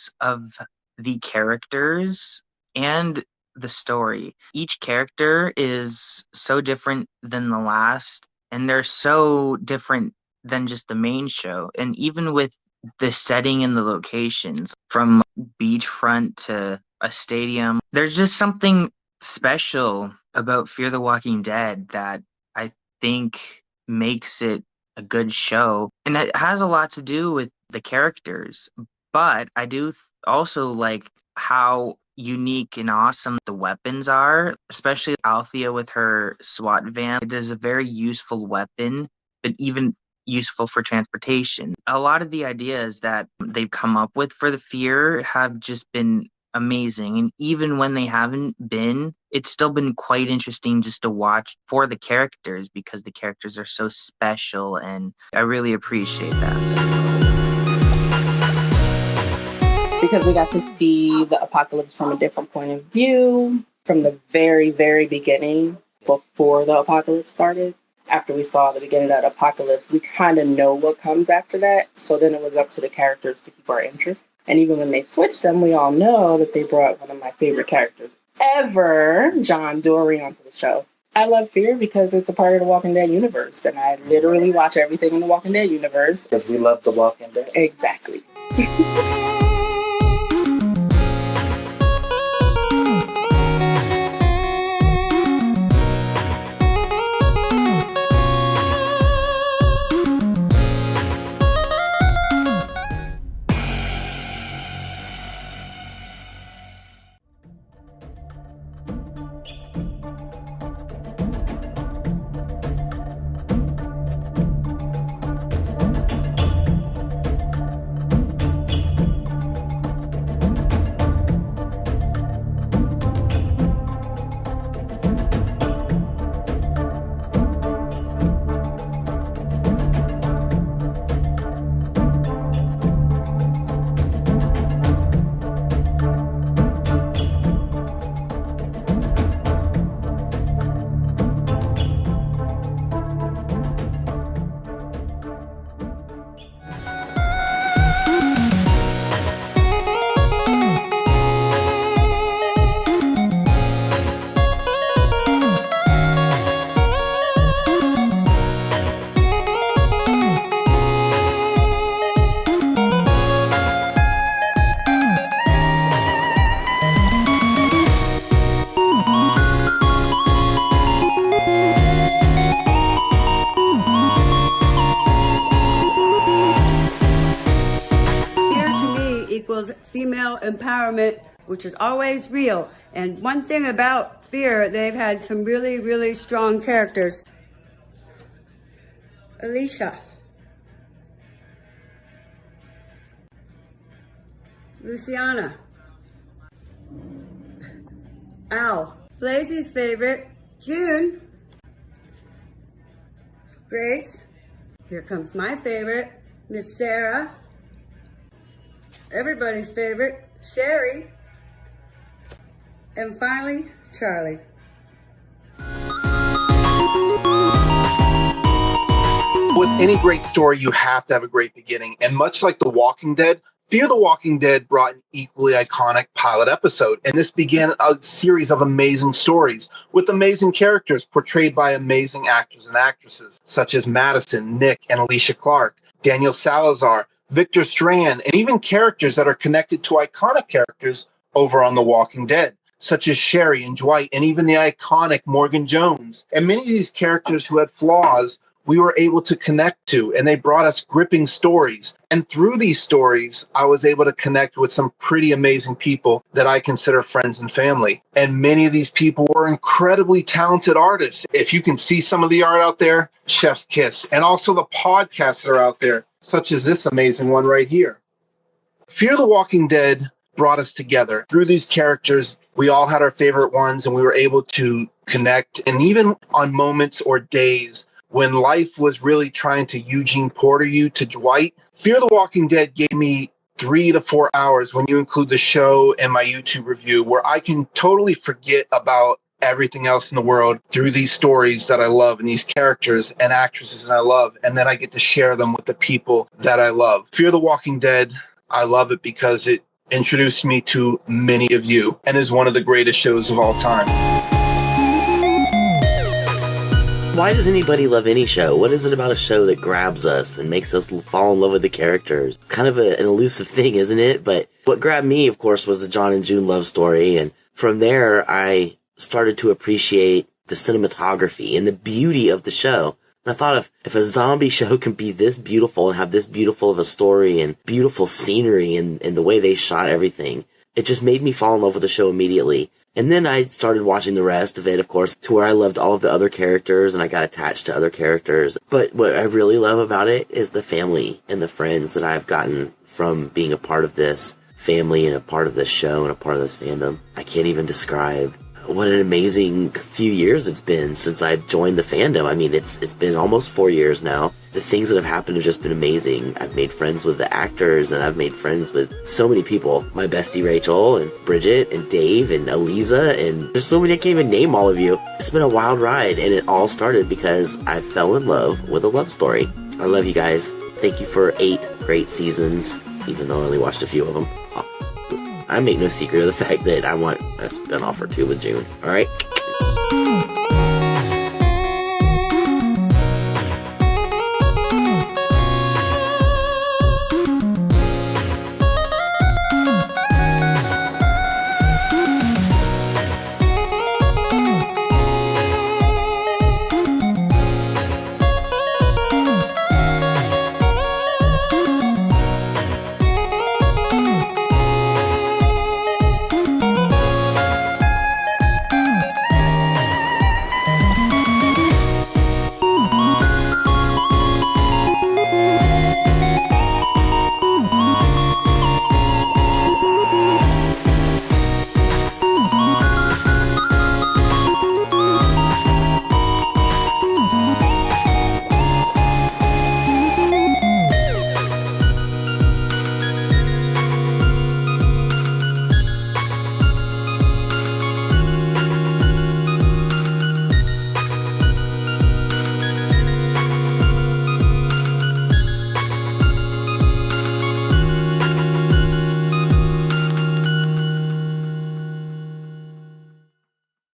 because of the characters and the story. Each character is so different than the last, and they're so different than just the main show. And even with the setting and the locations, from beachfront to a stadium, there's just something special about Fear the Walking Dead that I think makes it a good show. And it has a lot to do with the characters. But I do also like how unique and awesome the weapons are, especially Althea with her SWAT van. It is a very useful weapon, but even useful for transportation. A lot of the ideas that they've come up with for the Fear have just been amazing. And even when they haven't been, it's still been quite interesting just to watch for the characters because the characters are so special, and I really appreciate that. Because we got to see the apocalypse from a different point of view from the very, very beginning, before the apocalypse started. After we saw the beginning of the apocalypse, we kind of know what comes after that. So then it was up to the characters to keep our interest. And even when they switched them, we all know that they brought one of my favorite characters ever, John Dory, onto the show. I love Fear because it's a part of the Walking Dead universe. And I literally watch everything in the Walking Dead universe. Because we love the Walking Dead. Exactly. Female empowerment, which is always real. And one thing about Fear, they've had some really, really strong characters. Alicia. Luciana. Al. Blazy's favorite, June. Grace. Here comes my favorite, Miss Sarah. Everybody's favorite, Sherry. And finally, Charlie. With any great story, you have to have a great beginning. And much like The Walking Dead, Fear the Walking Dead brought an equally iconic pilot episode. And this began a series of amazing stories with amazing characters portrayed by amazing actors and actresses, such as Madison, Nick, and Alicia Clark, Daniel Salazar, Victor Strand, and even characters that are connected to iconic characters over on The Walking Dead, such as Sherry and Dwight, and even the iconic Morgan Jones. And many of these characters who had flaws, we were able to connect to, and they brought us gripping stories. And through these stories, I was able to connect with some pretty amazing people that I consider friends and family. And many of these people were incredibly talented artists. If you can see some of the art out there, chef's kiss. And also the podcasts that are out there, such as this amazing one right here. Fear the Walking Dead brought us together. Through these characters, we all had our favorite ones, and we were able to connect. And even on moments or days when life was really trying to Eugene Porter you to Dwight, Fear the Walking Dead gave me 3 to 4 hours, when you include the show and my YouTube review, where I can totally forget about everything else in the world through these stories that I love and these characters and actresses that I love. And then I get to share them with the people that I love. Fear the Walking Dead, I love it because it introduced me to many of you and is one of the greatest shows of all time. Why does anybody love any show? What is it about a show that grabs us and makes us fall in love with the characters? It's kind of an elusive thing, isn't it? But what grabbed me, of course, was the John and June love story. And from there, I started to appreciate the cinematography and the beauty of the show. And I thought, if a zombie show can be this beautiful and have this beautiful of a story and beautiful scenery and the way they shot everything, it just made me fall in love with the show immediately. And then I started watching the rest of it, of course, to where I loved all of the other characters and I got attached to other characters. But what I really love about it is the family and the friends that I've gotten from being a part of this family and a part of this show and a part of this fandom. I can't even describe what an amazing few years it's been since I've joined the fandom. I mean, it's been almost 4 years now. The things that have happened have just been amazing. I've made friends with the actors and I've made friends with so many people. My bestie Rachel and Bridget and Dave and Eliza, and there's so many I can't even name all of you. It's been a wild ride, and it all started because I fell in love with a love story. I love you guys. Thank you for 8 great seasons, even though I only watched a few of them. I make no secret of the fact that I want a spinoff or 2 with June. All right?